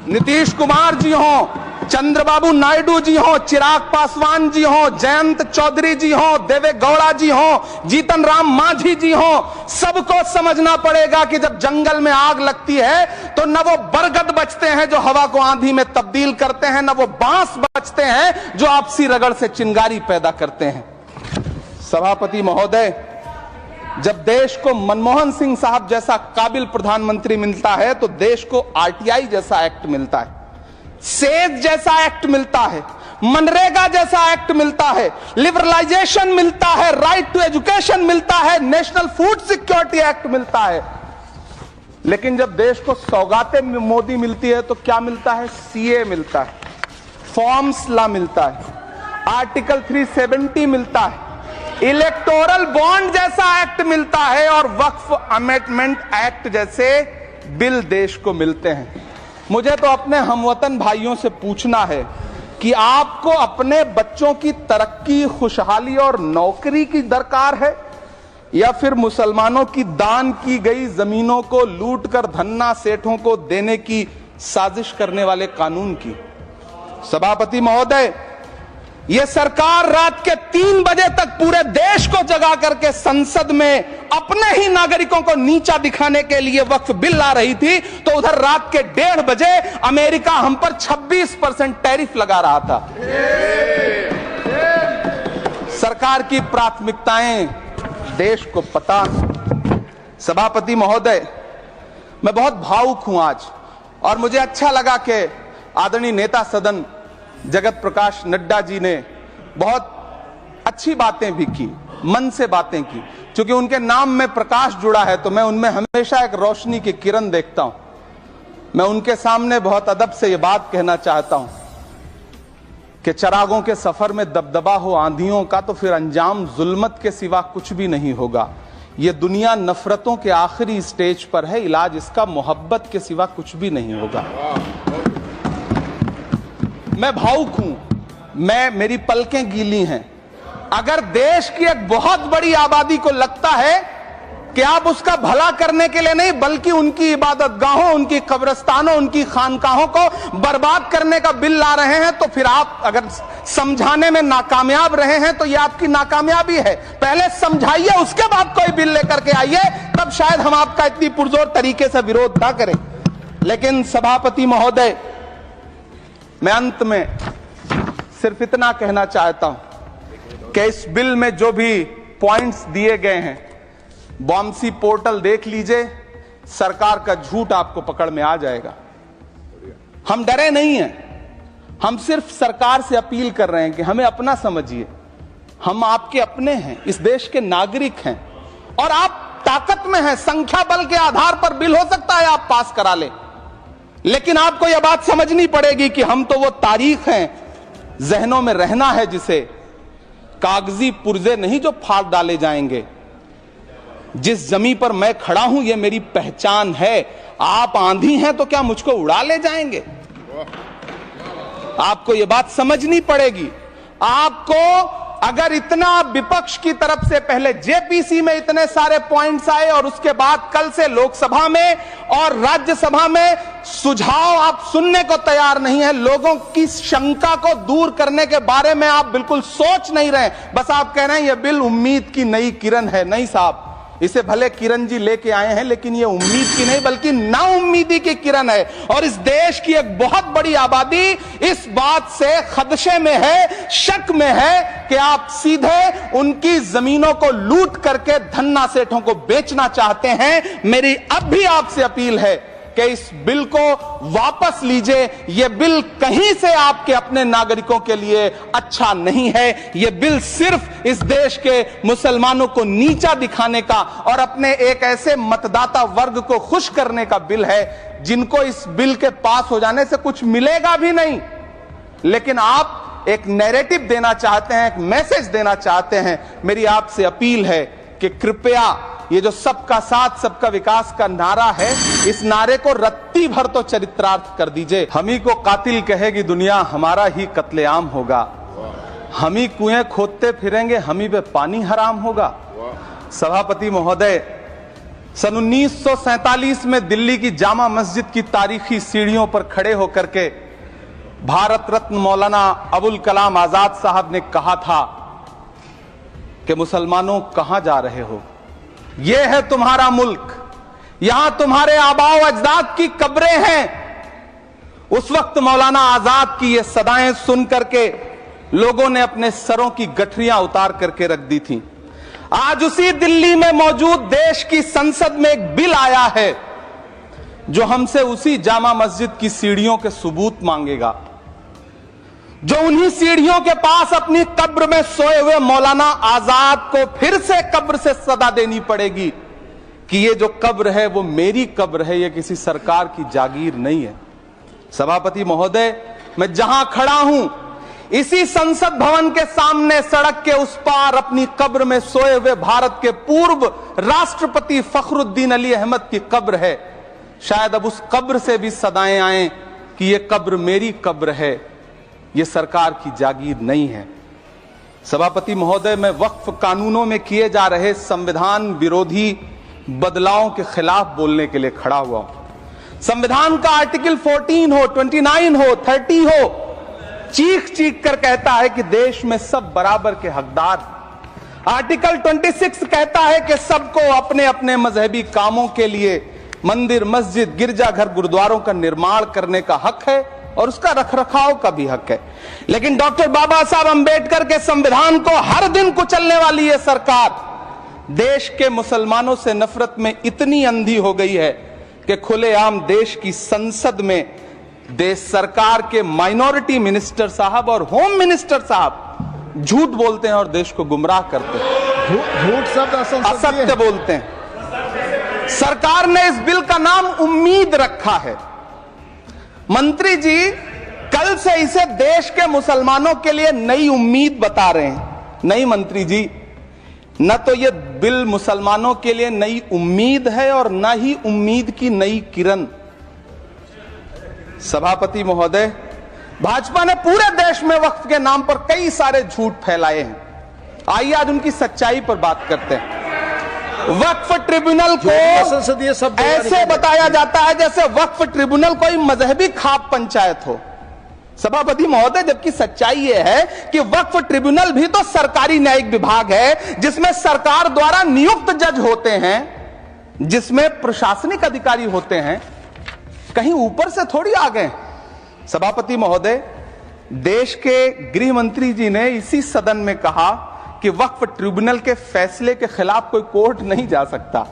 नीतीश कुमार जी हो, चंद्रबाबू नायडू जी हो, चिराग पासवान जी हो, जयंत चौधरी जी हो, देवे गौड़ा जी हो, जीतन राम मांझी जी हो, सबको समझना पड़ेगा कि जब जंगल में आग लगती है तो न वो बरगद बचते हैं जो हवा को आंधी में तब्दील करते हैं, न वो बांस बचते हैं जो आपसी रगड़ से चिंगारी पैदा करते हैं। सभापति महोदय, जब देश को मनमोहन सिंह साहब जैसा काबिल प्रधानमंत्री मिलता है तो देश को आरटीआई जैसा एक्ट मिलता है, सेज जैसा एक्ट मिलता है, मनरेगा जैसा एक्ट मिलता है, लिबरलाइजेशन मिलता है, राइट टू एजुकेशन मिलता है, नेशनल फूड सिक्योरिटी एक्ट मिलता है। लेकिन जब देश को सौगातें मोदी मिलती है तो क्या मिलता है? सीए मिलता है, फॉर्म्स लॉ मिलता है, आर्टिकल 370 मिलता है, इलेक्टोरल बॉन्ड जैसा एक्ट मिलता है और वक्फ अमेंडमेंट एक्ट जैसे बिल देश को मिलते हैं। मुझे तो अपने हमवतन भाइयों से पूछना है कि आपको अपने बच्चों की तरक्की, खुशहाली और नौकरी की दरकार है या फिर मुसलमानों की दान की गई जमीनों को लूटकर धन्ना सेठों को देने की साजिश करने वाले कानून की? सभापति महोदय, यह सरकार रात के 3 बजे तक पूरे देश को जगा करके संसद में अपने ही नागरिकों को नीचा दिखाने के लिए वक्फ बिल ला रही थी, तो उधर रात के 1:30 बजे अमेरिका हम पर 26% टैरिफ लगा रहा था। सरकार की प्राथमिकताएं देश को पता। सभापति महोदय, मैं बहुत भावुक हूं आज, और मुझे अच्छा लगा कि आदरणीय नेता सदन जगत प्रकाश नड्डा जी ने बहुत अच्छी बातें भी की, मन से बातें की। क्योंकि उनके नाम में प्रकाश जुड़ा है तो मैं उनमें हमेशा एक रोशनी की किरण देखता हूं। मैं उनके सामने बहुत अदब से यह बात कहना चाहता हूं कि चिरागों के सफर में दबदबा हो आंधियों का तो फिर अंजाम जुल्मत के सिवा कुछ भी नहीं होगा। यह दुनिया नफरतों के आखिरी स्टेज पर है, इलाज इसका मोहब्बत के सिवा कुछ भी नहीं होगा। मैं भावुक हूं, मेरी पलकें गीली हैं। अगर देश की एक बहुत बड़ी आबादी को लगता है कि आप उसका भला करने के लिए नहीं बल्कि उनकी इबादतगाहों, उनकी कब्रिस्तानों, उनकी खानकाहों को बर्बाद करने का बिल ला रहे हैं, तो फिर आप अगर समझाने में नाकामयाब रहे हैं तो यह आपकी नाकामयाबी है। पहले समझाइए, उसके बाद कोई बिल लेकर के आइए, तब शायद हम आपका इतनी पुरजोर तरीके से विरोध ना करें। लेकिन सभापति महोदय, मैं अंत में सिर्फ इतना कहना चाहता हूं कि इस बिल में जो भी पॉइंट्स दिए गए हैं, बॉम्सी पोर्टल देख लीजिए, सरकार का झूठ आपको पकड़ में आ जाएगा। हम डरे नहीं हैं, हम सिर्फ सरकार से अपील कर रहे हैं कि हमें अपना समझिए। हम आपके अपने हैं, इस देश के नागरिक हैं और आप ताकत में हैं। संख्या बल के आधार पर बिल हो सकता है आप पास करा लें, लेकिन आपको यह बात समझनी पड़ेगी कि हम तो वो तारीख हैं, जहनों में रहना है जिसे, कागजी पुर्जे नहीं जो फाड़ डाले जाएंगे। जिस जमीन पर मैं खड़ा हूं यह मेरी पहचान है। आप आंधी हैं तो क्या मुझको उड़ा ले जाएंगे? आपको यह बात समझनी पड़ेगी। आपको अगर इतना विपक्ष की तरफ से पहले जेपीसी में इतने सारे पॉइंट्स आए और उसके बाद कल से लोकसभा में और राज्यसभा में सुझाव आप सुनने को तैयार नहीं है, लोगों की शंका को दूर करने के बारे में आप बिल्कुल सोच नहीं रहे, बस आप कह रहे हैं यह बिल उम्मीद की नई किरण है। नहीं साहब, इसे भले किरण जी लेके आए हैं लेकिन ये उम्मीद की नहीं बल्कि नाउम्मीदी की किरण है। और इस देश की एक बहुत बड़ी आबादी इस बात से खदशे में है, शक में है कि आप सीधे उनकी जमीनों को लूट करके धन्ना सेठों को बेचना चाहते हैं। मेरी अब भी आपसे अपील है कि इस बिल को वापस लीजिए। यह बिल कहीं से आपके अपने नागरिकों के लिए अच्छा नहीं है। यह बिल सिर्फ इस देश के मुसलमानों को नीचा दिखाने का और अपने एक ऐसे मतदाता वर्ग को खुश करने का बिल है जिनको इस बिल के पास हो जाने से कुछ मिलेगा भी नहीं, लेकिन आप एक नैरेटिव देना चाहते हैं, एक मैसेज देना चाहते हैं। मेरी आपसे अपील है कि कृपया ये जो सबका साथ सबका विकास का नारा है, इस नारे को रत्ती भर तो चरित्रार्थ कर दीजिए। हम ही को कातिल कहेगी दुनिया, हमारा ही कत्लेआम होगा। हम ही कुएं खोदते फिरेंगे, हम ही पे पानी हराम होगा। सभापति महोदय, सन 1947 में दिल्ली की जामा मस्जिद की तारीखी सीढ़ियों पर खड़े होकर के भारत रत्न मौलाना अबुल कलाम आजाद साहब ने कहा था कि मुसलमानों कहां जा रहे हो, यह है तुम्हारा मुल्क, यहां तुम्हारे आबाओ अजदाद की कब्रें हैं। उस वक्त मौलाना आजाद की ये सदाएं सुन करके लोगों ने अपने सरों की गठरियां उतार करके रख दी थी। आज उसी दिल्ली में मौजूद देश की संसद में एक बिल आया है जो हमसे उसी जामा मस्जिद की सीढ़ियों के सबूत मांगेगा, जो उन्हीं सीढ़ियों के पास अपनी कब्र में सोए हुए मौलाना आजाद को फिर से कब्र से सदा देनी पड़ेगी कि ये जो कब्र है वो मेरी कब्र है, ये किसी सरकार की जागीर नहीं है। सभापति महोदय, मैं जहां खड़ा हूं इसी संसद भवन के सामने सड़क के उस पार अपनी कब्र में सोए हुए भारत के पूर्व राष्ट्रपति फखरुद्दीन अली अहमद की कब्र है। शायद अब उस कब्र से भी सदाएं आए कि ये कब्र मेरी कब्र है, ये सरकार की जागीर नहीं है। सभापति महोदय, मैं वक्फ कानूनों में किए जा रहे संविधान विरोधी बदलावों के खिलाफ बोलने के लिए खड़ा हुआ हूं। संविधान का आर्टिकल 14 हो, 29 हो, 30 हो, चीख चीख कर कहता है कि देश में सब बराबर के हकदार। आर्टिकल 26 कहता है कि सबको अपने अपने मजहबी कामों के लिए मंदिर, मस्जिद, गिरजाघर, गुरुद्वारों का निर्माण करने का हक है और उसका रखरखाव का भी हक है। लेकिन डॉक्टर बाबा साहब अंबेडकर के संविधान को हर दिन कुचलने वाली यह सरकार देश के मुसलमानों से नफरत में इतनी अंधी हो गई है कि खुलेआम देश की संसद में देश सरकार के माइनॉरिटी मिनिस्टर साहब और होम मिनिस्टर साहब झूठ बोलते हैं और देश को गुमराह करते हैं, झूठ शब्द असत्य बोलते हैं। सरकार ने इस बिल का नाम उम्मीद रखा है। मंत्री जी कल से इसे देश के मुसलमानों के लिए नई उम्मीद बता रहे हैं। नहीं मंत्री जी, न तो यह बिल मुसलमानों के लिए नई उम्मीद है और न ही उम्मीद की नई किरण। सभापति महोदय, भाजपा ने पूरे देश में वक्फ के नाम पर कई सारे झूठ फैलाए हैं। आइए आज उनकी सच्चाई पर बात करते हैं। वक्फ ट्रिब्यूनल को ऐसे बताया जाता है जैसे वक्फ ट्रिब्यूनल कोई मजहबी खाप पंचायत हो। सभापति महोदय, जबकि सच्चाई यह है कि वक्फ ट्रिब्यूनल भी तो सरकारी न्यायिक विभाग है जिसमें सरकार द्वारा नियुक्त जज होते हैं, जिसमें प्रशासनिक अधिकारी होते हैं, कहीं ऊपर से थोड़ी आ गए। सभापति महोदय, देश के गृह मंत्री जी ने इसी सदन में कहा कि वक्फ ट्रिब्यूनल के फैसले के खिलाफ कोई कोर्ट नहीं जा सकता।